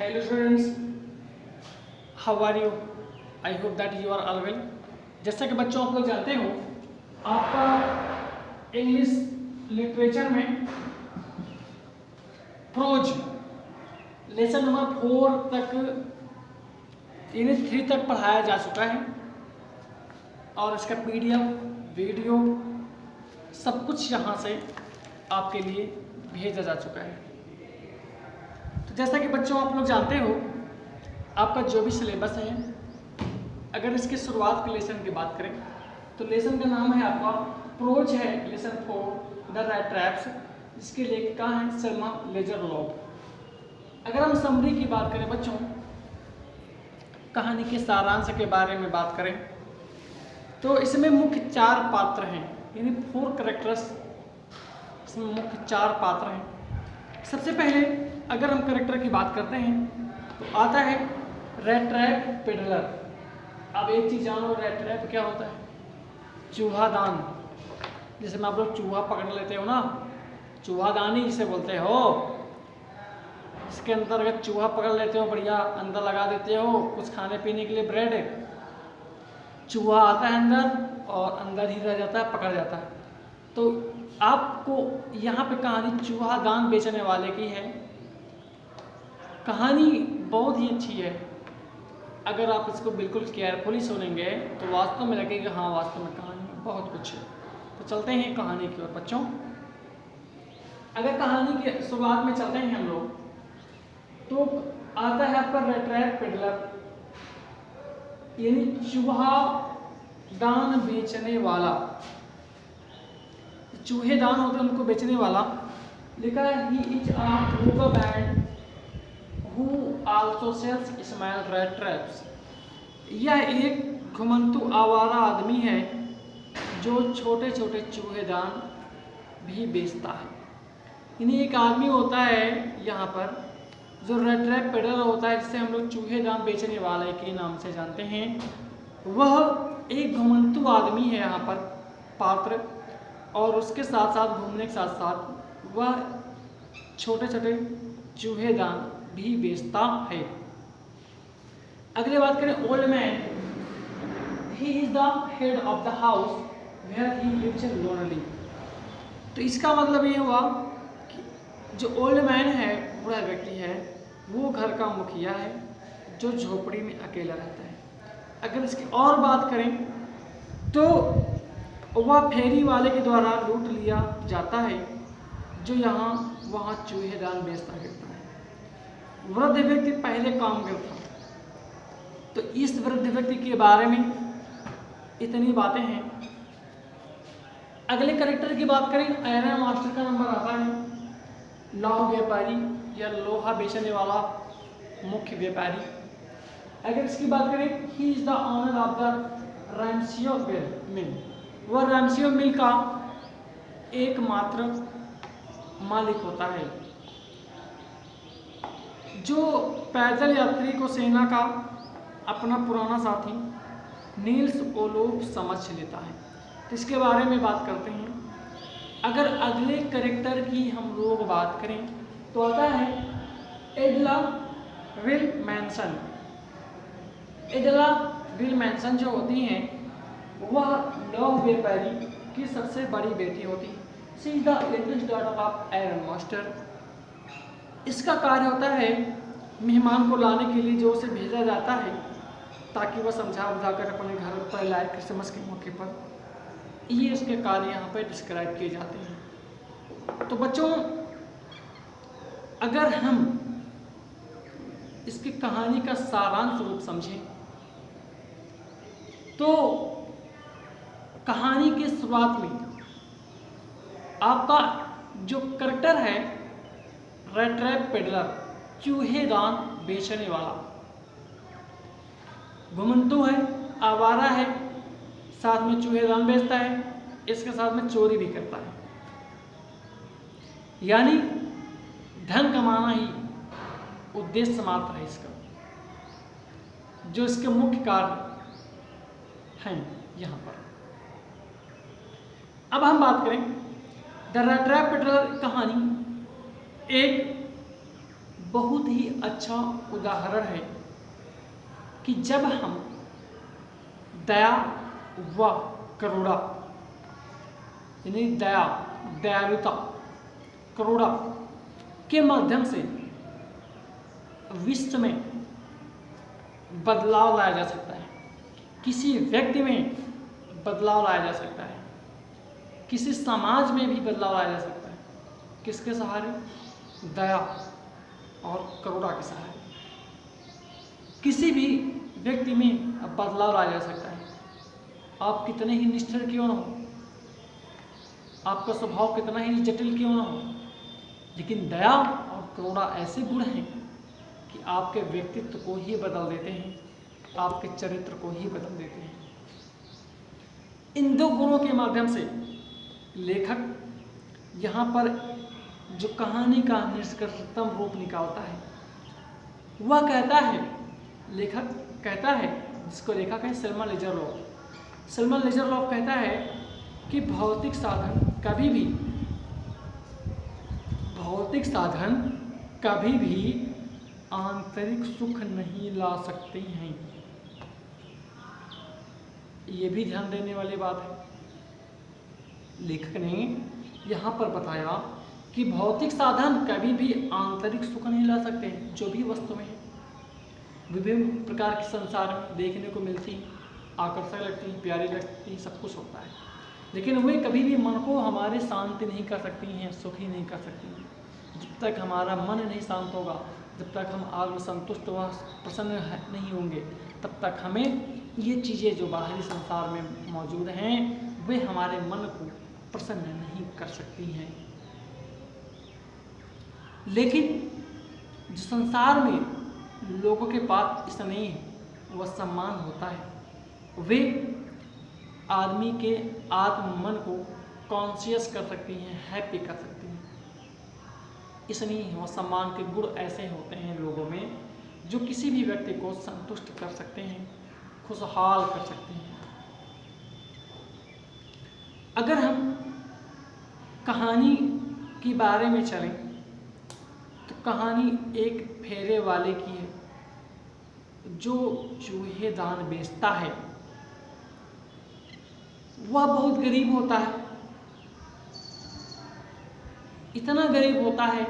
Hello students, how are you? I hope that you are all well. जैसा कि बच्चों आप लोग जानते हो, आपका इंग्लिश लिटरेचर में प्रोज लेसन नंबर 4 तक यानी 3 तक पढ़ाया जा चुका है और इसका PDF वीडियो सब कुछ यहाँ से आपके लिए भेजा जा चुका है। तो जैसा कि बच्चों आप लोग जानते हो, आपका जो भी सिलेबस है, अगर इसकी शुरुआत के लेसन की बात करें तो लेसन का नाम है आपका प्रोज है, लेसन 4 द रैट ट्रैप्स, जिसके लेखिका हैं सेल्मा लेजरलॉफ। अगर हम समरी की बात करें बच्चों, कहानी के सारांश के बारे में बात करें तो इसमें मुख्य 4 पात्र हैं, यानी 4 कैरेक्टर्स, इसमें मुख्य 4 पात्र हैं। सबसे पहले अगर हम कैरेक्टर की बात करते हैं तो आता है रैट ट्रैप पेडलर। अब एक चीज़ जानो, रैट ट्रैप क्या होता है? चूहादान। जैसे में आप लोग चूहा पकड़ लेते हो ना, चूहादानी जिसे बोलते हो, इसके अंतर्गत चूहा पकड़ लेते हो, बढ़िया अंदर लगा देते हो कुछ खाने पीने के लिए ब्रेड, चूहा आता है अंदर और अंदर ही रह जाता है, पकड़ जाता है। तो आपको यहाँ पे कहानी चूहादान बेचने वाले की है। कहानी बहुत ही अच्छी है, अगर आप इसको बिल्कुल केयरफुली सुनेंगे तो वास्तव में लगेगा हाँ वास्तव में कहानी बहुत कुछ है। तो चलते हैं कहानी की ओर बच्चों। अगर कहानी की शुरुआत में चलते हैं हम लोग तो आता है आपका रैट ट्रैप पेडलर, यानी चूहादान बेचने वाला। चूहेदान होते हैं उनको बेचने वाला। लिखा है he is a robber bad who also sells small rat traps. यह एक घुमंतु आवारा आदमी है जो छोटे छोटे चूहेदान भी बेचता है। यानी एक आदमी होता है यहाँ पर जो रैट ट्रैप पेडलर होता है, जिसे हम लोग चूहेदान बेचने वाले के नाम से जानते हैं। वह एक घुमंतु आदमी है यहाँ पर पात्र, और उसके साथ साथ घूमने के साथ साथ वह छोटे छोटे चूहेदान भी बेचता है। अगली बात करें old man, he is the head of the house where he lives lonely. तो इसका मतलब ये हुआ कि जो ओल्ड मैन है, बूढ़ा व्यक्ति है, वो घर का मुखिया है जो झोपड़ी में अकेला रहता है। अगर इसकी और बात करें तो वह फेरी वाले के द्वारा लूट लिया जाता है जो यहाँ वहाँ चूहेदान बेचता करता है। वृद्ध व्यक्ति पहले कामगर था। तो इस वृद्ध व्यक्ति के बारे में इतनी बातें हैं। अगले कैरेक्टर की बात करें, आयरन मास्टर का नंबर आता है लौह व्यापारी या लोहा बेचने वाला मुख्य व्यापारी। अगर इसकी बात करें, he is the owner of the Ramsio mill. वह रैमसियो मिल का एकमात्र मालिक होता है जो पैदल यात्री को सेना का अपना पुराना साथी नील्स ओलोफ समझ लेता है। तो इसके बारे में बात करते हैं। अगर अगले कैरेक्टर की हम लोग बात करें तो आता है Adela Will Mansion. Adela Will Mansion जो होती हैं वह लौह व्यापारी की सबसे बड़ी बेटी होती है। She is the eldest daughter of iron master. इसका कार्य होता है मेहमान को लाने के लिए जो उसे भेजा जाता है ताकि वह समझा बुझा कर अपने घर पर लाए क्रिसमस के मौके पर। ये इसके कार्य यहाँ पर डिस्क्राइब किए जाते हैं। तो बच्चों, अगर हम इसकी कहानी का सारांश रूप समझें तो कहानी की शुरुआत में आपका जो कैरेक्टर है रैट ट्रैप पेडलर, चूहेदान बेचने वाला, घुमंतु है, आवारा है, साथ में चूहेदान बेचता है, इसके साथ में चोरी भी करता है। यानी धन कमाना ही उद्देश्य मात्र है इसका, जो इसके मुख्य कार्य हैं यहाँ पर। अब हम बात करें द रैट ट्रैप पेडलर कहानी एक बहुत ही अच्छा उदाहरण है कि जब हम दया व करुणा, यानी दया, दयालुता, करुणा के माध्यम से विश्व में बदलाव लाया जा सकता है, किसी व्यक्ति में बदलाव लाया जा सकता है, किसी समाज में भी बदलाव लाया जा सकता है। किसके सहारे? दया और करुणा के सहारे किसी भी व्यक्ति में बदलाव लाया जा सकता है। आप कितने ही निष्ठुर क्यों न हो, आपका स्वभाव कितना ही जटिल क्यों न हो, लेकिन दया और करुणा ऐसे गुण हैं कि आपके व्यक्तित्व को ही बदल देते हैं, आपके चरित्र को ही बदल देते हैं। इन दो गुणों के माध्यम से लेखक यहाँ पर जो कहानी का निष्कर्षतम रूप निकालता है वह कहता है, लेखक कहता है, जिसको लेखक है सेल्मन लेजरलॉफ। सेल्मन लेजरलॉफ कहता है कि भौतिक साधन कभी भी आंतरिक सुख नहीं ला सकते हैं। ये भी ध्यान देने वाली बात है। लेखक ने यहाँ पर बताया कि भौतिक साधन कभी भी आंतरिक सुख नहीं ला सकते हैं। जो भी वस्तुएं हैं विभिन्न प्रकार के संसार में देखने को मिलती, आकर्षक लगती, प्यारी लगती, सब कुछ होता है, लेकिन वे कभी भी मन को हमारे शांति नहीं कर सकती हैं, सुखी नहीं कर सकती हैं। जब तक हमारा मन नहीं शांत होगा, जब तक हम आत्मसंतुष्ट व प्रसन्न नहीं होंगे, तब तक हमें ये चीज़ें जो बाहरी संसार में मौजूद हैं वे हमारे मन को प्रसन्न नहीं कर सकती हैं। लेकिन जो संसार में लोगों के पास स्नेह व सम्मान होता है, वे आदमी के आत्म मन को कॉन्शियस कर सकती हैं, हैप्पी कर सकती हैं। स्नेह व सम्मान के गुण ऐसे होते हैं लोगों में जो किसी भी व्यक्ति को संतुष्ट कर सकते हैं, खुशहाल कर सकते हैं। अगर हम कहानी के बारे में चलें तो कहानी एक फेरे वाले की है जो चूहे दान बेचता है। वह बहुत गरीब होता है, इतना गरीब होता है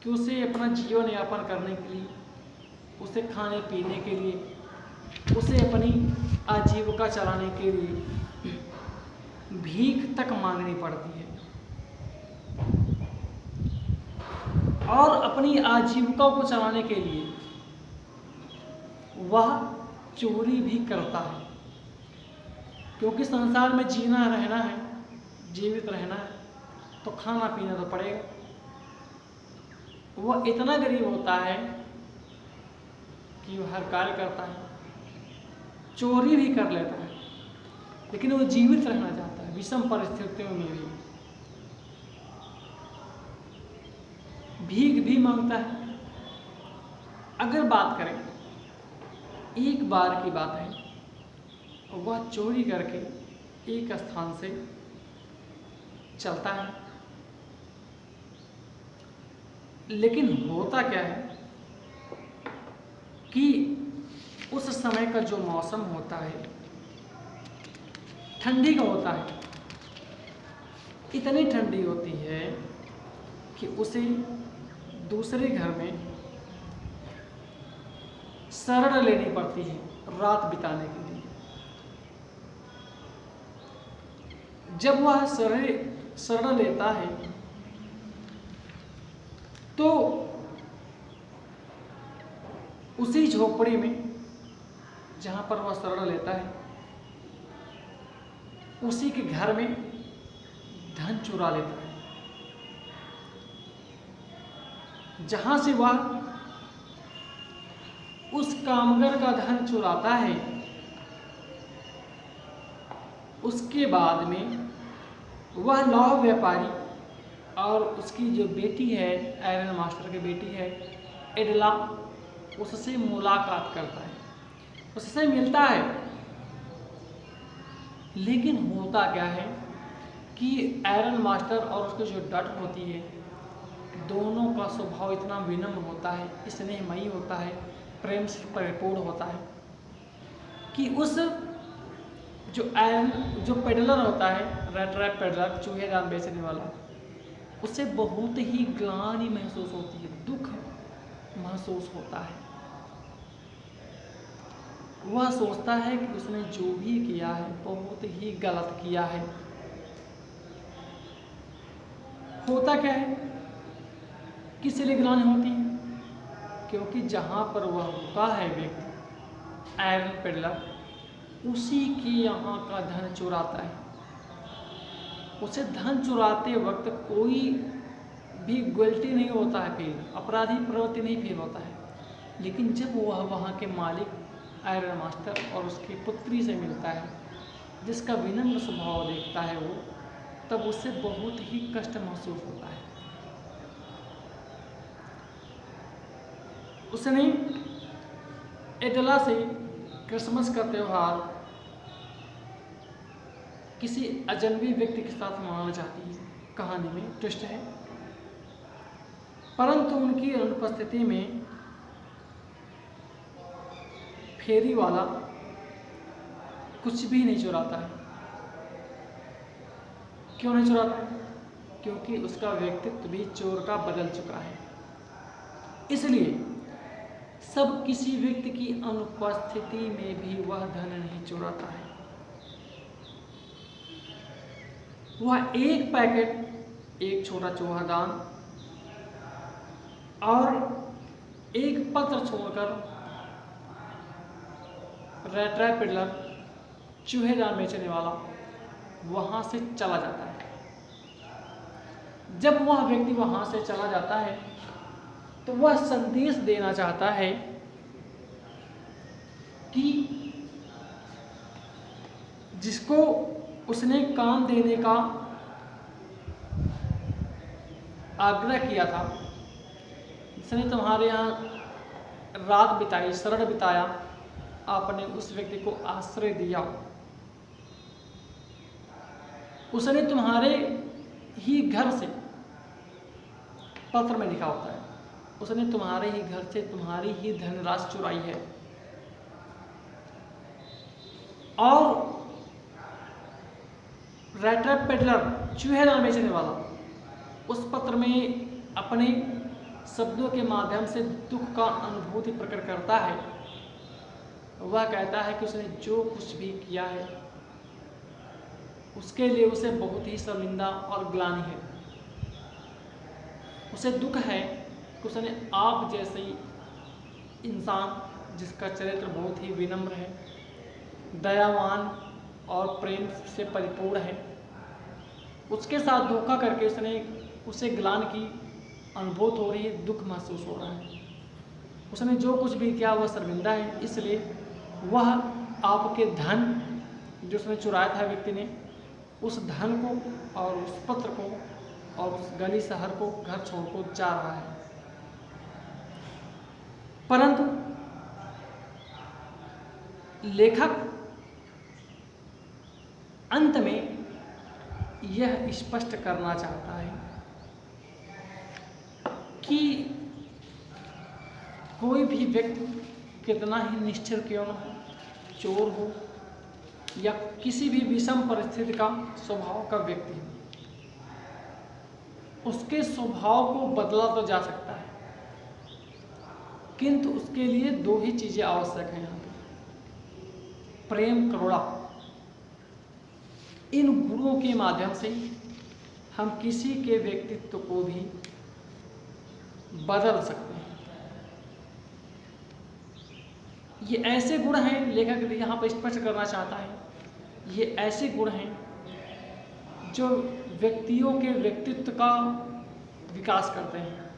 कि उसे अपना जीवन यापन करने के लिए, उसे खाने पीने के लिए, उसे अपनी आजीविका चलाने के लिए भीख तक मांगनी पड़ती है और अपनी आजीविका को चलाने के लिए वह चोरी भी करता है, क्योंकि संसार में जीना रहना है, जीवित रहना है तो खाना पीना तो पड़ेगा। वह इतना गरीब होता है कि वह हर कार्य करता है, चोरी भी कर लेता है, लेकिन वो जीवित रहना चाहता है विषम परिस्थितियों में भी। भीख भी मांगता है। अगर बात करें, एक बार की बात है, वह चोरी करके एक स्थान से चलता है, लेकिन होता क्या है कि उस समय का जो मौसम होता है ठंडी का होता है। इतनी ठंडी होती है कि उसे दूसरे घर में शरण लेनी पड़ती है रात बिताने के लिए। जब वह शरण लेता है तो उसी झोपड़ी में जहां पर वह शरण लेता है उसी के घर में धन चुरा लेता है। जहां से वह उस कामगर का धन चुराता है, उसके बाद में वह लौह व्यापारी और उसकी जो बेटी है, आयरन मास्टर की बेटी है एडला, उससे मुलाकात करता है, उससे मिलता है। लेकिन होता क्या है कि आयरन मास्टर और उसकी जो डट होती है, दोनों का स्वभाव इतना विनम्र होता है, स्नेहमयी होता है, प्रेम से परिपूर्ण होता है कि उस जो पेडलर होता है, रेट रैप पेडलर, चूहेदार बेचने वाला, उसे बहुत ही ग्लानि महसूस होती है, दुख महसूस होता है। वह सोचता है कि उसने जो भी किया है बहुत ही गलत किया है। होता क्या है, किस लिए ग्लानि होती है? क्योंकि जहाँ पर वह रुका है व्यक्ति आयरन पेडलर, उसी के यहाँ का धन चुराता है। उसे धन चुराते वक्त कोई भी गिल्टी नहीं होता है, फील अपराधी प्रवृत्ति नहीं फील होता है। लेकिन जब वह वहाँ के मालिक आयरन मास्टर और उसकी पुत्री से मिलता है, जिसका विनम्र स्वभाव देखता है वो, तब उसे बहुत ही कष्ट महसूस होता है। उसने एडला से क्रिसमस का त्यौहार किसी अजनबी व्यक्ति के साथ मनाना चाहती है। कहानी में ट्विस्ट है, परंतु उनकी अनुपस्थिति में फेरी वाला कुछ भी नहीं चुराता है। क्यों नहीं चुराता है? क्योंकि उसका व्यक्तित्व भी चोर का बदल चुका है। इसलिए सब किसी व्यक्ति की अनुपस्थिति में भी वह धन नहीं चुराता है। वह एक पैकेट, एक छोटा चूहा दान और एक पत्र छोड़कर रेट रैप पेडलर, चूहेदार बेचने वाला, वहां से चला जाता है। जब वह व्यक्ति वहां से चला जाता है तो वह संदेश देना चाहता है कि जिसको उसने काम देने का आग्रह किया था, जिसने तुम्हारे यहाँ रात बिताई, शरण बिताया, आपने उस व्यक्ति को आश्रय दिया, उसने तुम्हारे ही घर से, पत्र में लिखा होता है, उसने तुम्हारे ही घर से तुम्हारी ही धनराशि चुराई है। और रेट रैप पेडलर, चूहेदार बेचने वाला, उस पत्र में अपने शब्दों के माध्यम से दुख का अनुभूति प्रकट करता है। वह कहता है कि उसने जो कुछ भी किया है उसके लिए उसे बहुत ही शर्मिंदा और ग्लानि है। उसे दुख है कि उसने आप जैसे इंसान, जिसका चरित्र बहुत ही विनम्र है, दयावान और प्रेम से परिपूर्ण है, उसके साथ धोखा करके उसे ग्लानि की अनुभूत हो रही है, दुख महसूस हो रहा है। उसने जो कुछ भी किया वह शर्मिंदा है। इसलिए वह आपके धन जो उसने चुराया था व्यक्ति ने, उस धन को और उस पत्र को और उस गली शहर को, घर छोड़कर जा रहा है। परंतु लेखक अंत में यह स्पष्ट करना चाहता है कि कोई भी व्यक्ति कितना ही निष्ठुर क्यों न हो, चोर हो या किसी भी विषम परिस्थिति का स्वभाव का व्यक्ति हो, उसके स्वभाव को बदला तो जा सकता है, किंतु उसके लिए दो ही चीजें आवश्यक हैं यहाँ पे, प्रेम, करुणा। इन गुणों के माध्यम से हम किसी के व्यक्तित्व को भी बदल सकते हैं। ये ऐसे गुण हैं, लेखक यहाँ पर स्पष्ट करना चाहता है, ये ऐसे गुण हैं जो व्यक्तियों के व्यक्तित्व का विकास करते हैं,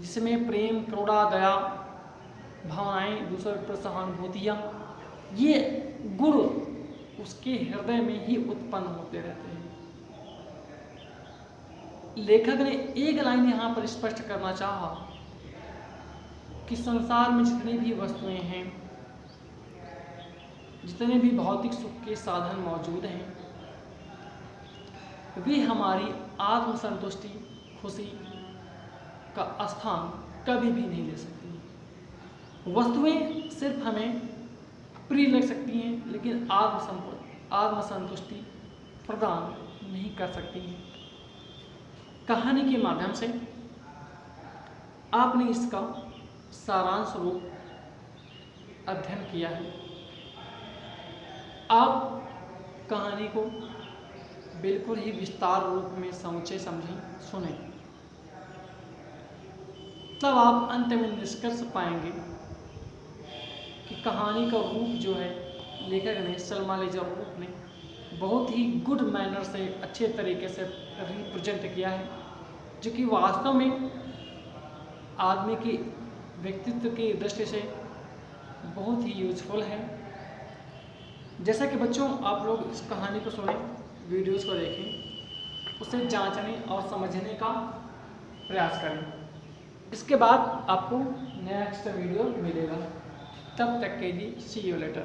जिसमें प्रेम, करुणा, दया भावनाएं, दूसरे पर सहानुभूतियाँ, ये गुण उसके हृदय में ही उत्पन्न होते रहते हैं। लेखक ने एक लाइन यहाँ पर स्पष्ट करना चाहा कि संसार में जितनी भी वस्तुएं हैं, जितने भी भौतिक सुख के साधन मौजूद हैं, वे हमारी आत्मसंतुष्टि, खुशी का स्थान कभी भी नहीं ले सकती। वस्तुएं सिर्फ हमें प्रिय लग सकती हैं, लेकिन आत्मसंतुष्टि प्रदान नहीं कर सकती हैं। कहानी के माध्यम से आपने इसका सारांश रूप अध्ययन किया है। आप कहानी को बिल्कुल ही विस्तार रूप में समझे समझें सुने, तब आप अंत में निष्कर्ष पाएंगे कि कहानी का रूप जो है लेखक ने, सलमा लेज़र रूप ने बहुत ही गुड मैनर से, अच्छे तरीके से रिप्रेजेंट किया है, जो कि वास्तव में आदमी की व्यक्तित्व की दृष्टि से बहुत ही यूजफुल है। जैसा कि बच्चों आप लोग इस कहानी को सुने, वीडियोस को देखें, उसे जांचने और समझने का प्रयास करें। इसके बाद आपको नेक्स्ट वीडियो मिलेगा। तब तक के लिए सी यू लेटर।